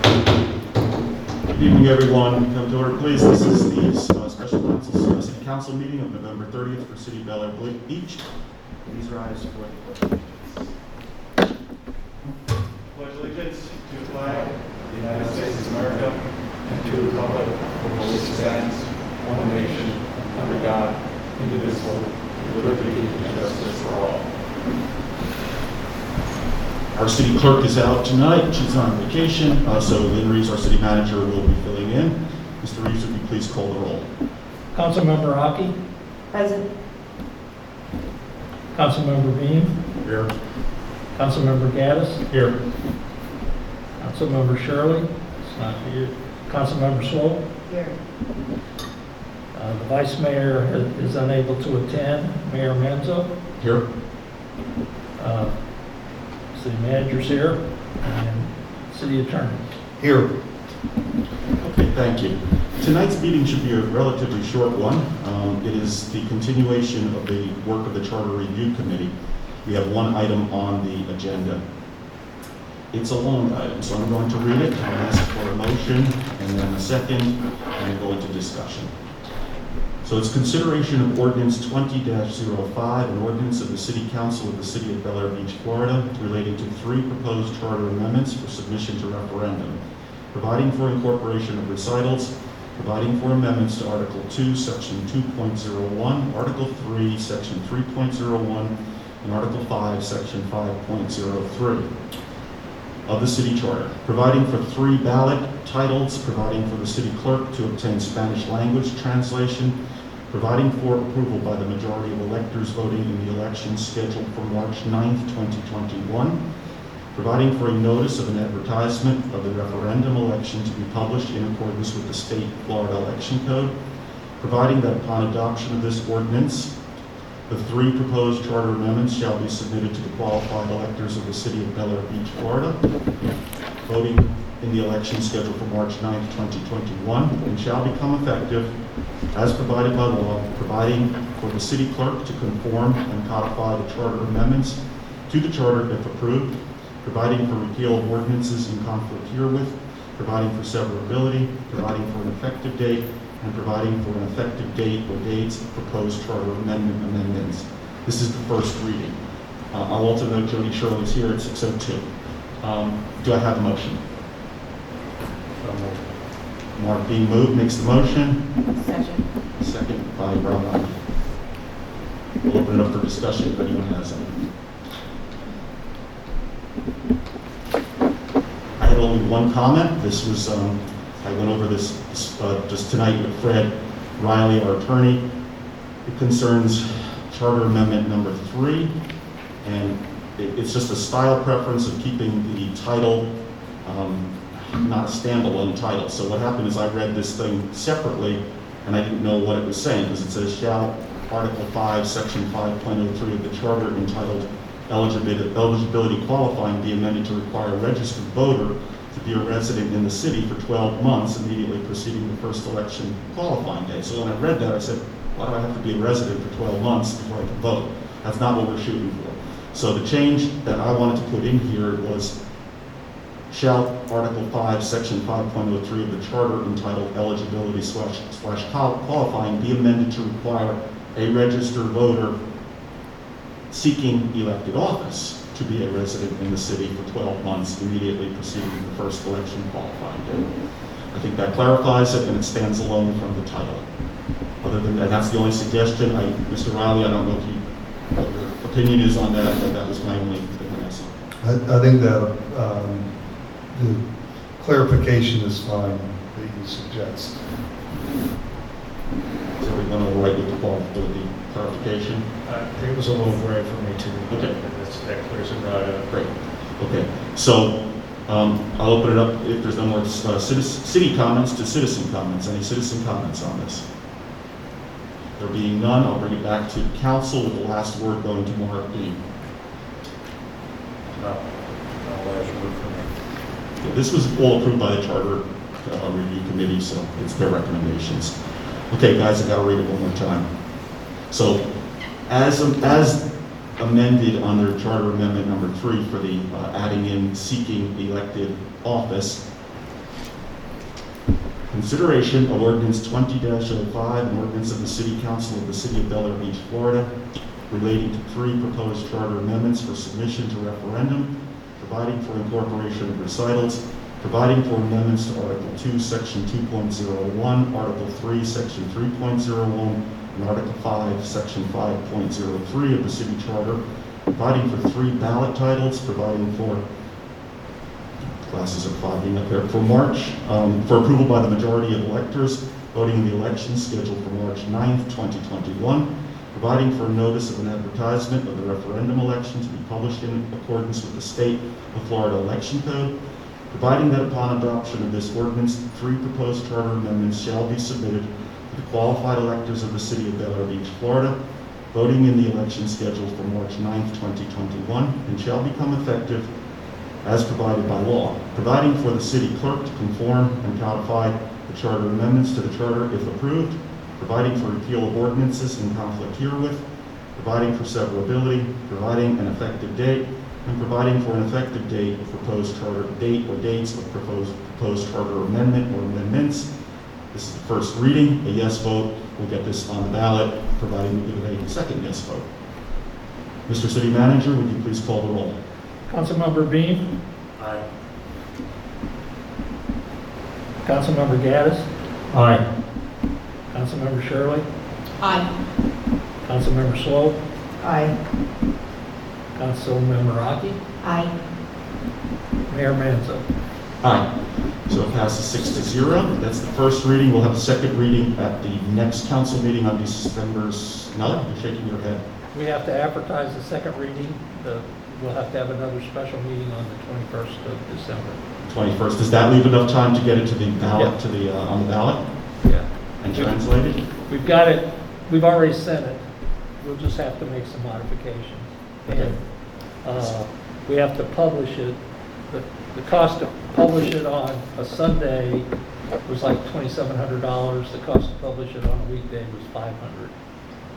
Good evening, everyone. Come to order, please. This is the City Council meeting of November 30th for City of Bel Air Beach. Please rise for the pledge. Pledge allegiance to the flag of the United States of America and to the republic for which it stands, one nation, under God, indivisible, with liberty and justice for all. Our city clerk is out tonight. She's on vacation, so Lynn Reeves, our city manager, will be filling in. Mr. Reeves, would you please call the roll? Councilmember Aki, Present. Councilmember Bean, Here. Councilmember Gaddis, Here. Councilmember Shirley, it's not here, Councilmember Swope. Here. The Vice Mayor is unable to attend, Mayor Manzo. Here. City Manager's here, and City Attorney. Here. Okay, thank you. Tonight's meeting should be a relatively short one. It is the continuation of the work of the Charter Review Committee. We have one item on the agenda. It's a long item, so I'm going to read it. I'll ask for a motion and then a second, and we'll go into discussion. So it's consideration of ordinance 20-05, an ordinance of the City Council of the City of Bel Air Beach, Florida, relating to 3 proposed charter amendments for submission to referendum, providing for incorporation of recitals, providing for amendments to Article 2, Section 2.01, Article 3, Section 3.01, and Article 5, Section 5.03 of the City Charter, providing for 3 ballot titles, providing for the City Clerk to obtain Spanish language translation, providing for approval by the majority of electors voting in the election scheduled for March 9th, 2021, providing for a notice of an advertisement of the referendum election to be published in accordance with the State Florida Election Code, providing that upon adoption of this ordinance, the 3 proposed charter amendments shall be submitted to the qualified electors of the City of Bel Air Beach, Florida, voting in the election scheduled for March 9th, 2021, and shall become effective as provided by law, providing for the City Clerk to conform and codify the charter amendments to the charter if approved, providing for repeal of ordinances in conflict herewith, providing for severability, providing for an effective date, and providing for an effective date or dates of proposed charter amendments. This is the first reading. I'll also note Jody Shirley's here at 6:02. Do I have a motion? Mark Bean moved, makes the motion. Second. Second by Brown. We'll open it up for discussion if anyone has any. I had only one comment. This was, I went over this just tonight with Fred Riley, our attorney. It concerns Charter Amendment number 3, and it's just a style preference of keeping the title not a standalone title. So what happened is I read this thing separately, and I didn't know what it was saying, because it says, shall Article 5, Section 5.03 of the Charter entitled Eligibility Qualifying be amended to require a registered voter to be a resident in the city for 12 months immediately preceding the first election qualifying day. So when I read that, I said, why do I have to be a resident for 12 months before I can vote? That's not what we're shooting for. So the change that I wanted to put in here was, shall Article 5, Section 5.03 of the Charter entitled Eligibility / Qualifying be amended to require a registered voter seeking elected office to be a resident in the city for 12 months immediately preceding the first election qualifying date. I think that clarifies it, and it stands alone from the title. Other than that, that's the only suggestion. Mr. Riley, I don't know what your opinion is on that, but that was my only thing I saw. I think that the clarification is fine that you suggest. Is everyone all right with the clarification? It was a little gray for me too. Okay. That clears it right up. Great. Okay. So I'll open it up if there's no more city comments to citizen comments. Any citizen comments on this? There being none, I'll bring it back to council with the last word going to Mark Bean. This was all approved by the Charter Review Committee, so it's their recommendations. Okay, guys, I got to read it one more time. So, as amended under Charter Amendment number 3 for the adding in seeking elected office, Consideration of ordinance 20-05, an ordinance of the City Council of the City of Bel Air Beach, Florida, relating to 3 proposed charter amendments for submission to referendum, providing for incorporation of recitals, providing for amendments to Article 2, Section 2.01, Article 3, Section 3.01, and Article 5, Section 5.03 of the city charter, providing for 3 ballot titles, providing for classes are fogging up there, for March, for approval by the majority of electors, voting in the election scheduled for March 9th, 2021, providing for a notice of an advertisement of the referendum election to be published in accordance with the State of Florida Election Code, providing that upon adoption of this ordinance, 3 proposed charter amendments shall be submitted to the qualified electors of the City of Bel Air Beach, Florida, voting in the election scheduled for March 9th, 2021, and shall become effective as provided by law, providing for the city clerk to conform and codify the charter amendments to the charter if approved, providing for repeal of ordinances in conflict herewith, providing for severability, providing an effective date, and providing for an effective date of proposed charter date or dates of proposed charter amendment or amendments. This is the first reading. A yes vote will get this on the ballot, providing we give a second yes vote. Mr. City Manager, would you please call the roll? Councilmember Beam. Aye. Councilmember Gaddis. Aye. Councilmember Shirley. Aye. Councilmember Swope. Aye. Councilmember Rocky. Aye. Mayor Manzo. Aye. So it passes 6-0. That's the first reading. We'll have a second reading at the next council meeting on December's. No, you're shaking your head. We have to advertise the second reading. We'll have to have another special meeting on the 21st of December. 21st. Does that leave enough time to get it to the ballot, Yeah. to the on the ballot Yeah. and translate it? We've got it, we've already sent it. We'll just have to make some modifications. Okay. And we have to publish it. The cost to publish it on a Sunday was like $2,700. The cost to publish it on a weekday was $500.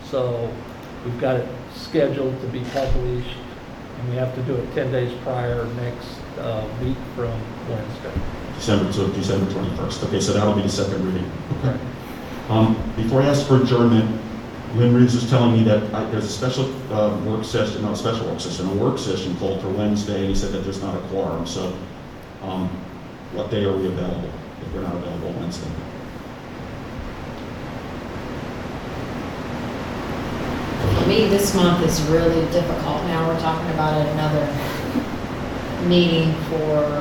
So we've got it scheduled to be published, and we have to do it 10 days prior next week from Wednesday. December 21st. Okay, so that'll be the second reading. Okay. Before I ask for adjournment, Lynn Reeves was telling me that there's a special work session, not a special work session, a work session called for Wednesday, and he said that there's not a quorum. So what day are we available if we're not available Wednesday? For me, this month is really difficult. Now we're talking about another meeting for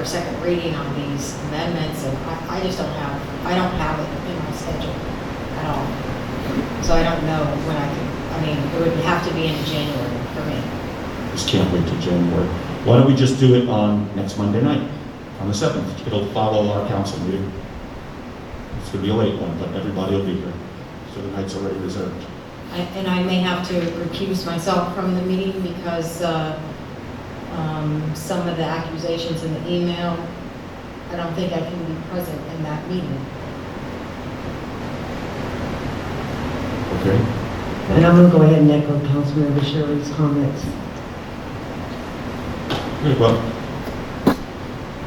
second reading on these amendments, and I just don't have it in my schedule at all. So I don't know when it would have to be in January for me. Just can't wait till January. Why don't we just do it on next Monday night, on the 7th? It'll follow our council meeting. It's going to be a late one, but everybody will be here. So the night's already reserved. And I may have to recuse myself from the meeting because some of the accusations in the email, I don't think I can be present in that meeting. Okay? And I'm going to go ahead and echo Councilmember Shirley's comments. Good, well,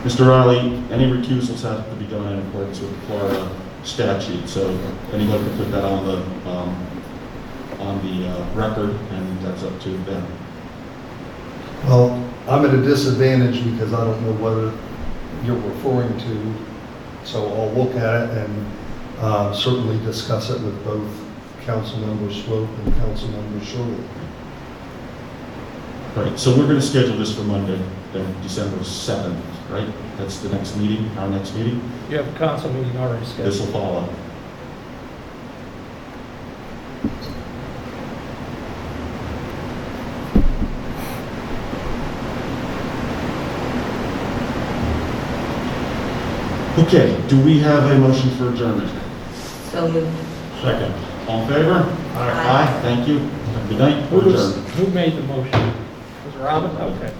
Mr. Riley, any recusals have to be done in accordance with the Florida statute, so anyone can put that on the record, and that's up to them. Well, I'm at a disadvantage because I don't know whether you're referring to, so I'll look at it and certainly discuss it with both Councilmember Swope and Councilmember Shirley. Right, so we're going to schedule this for Monday, then December 7th, right? That's the next meeting, our next meeting. You have a council meeting already scheduled. This will follow. Okay, do we have a motion for adjournment? So moved. Second. All in favor? Aye. Thank you. Have a good night. We're adjourned. Who made the motion? Was it Robin? Okay.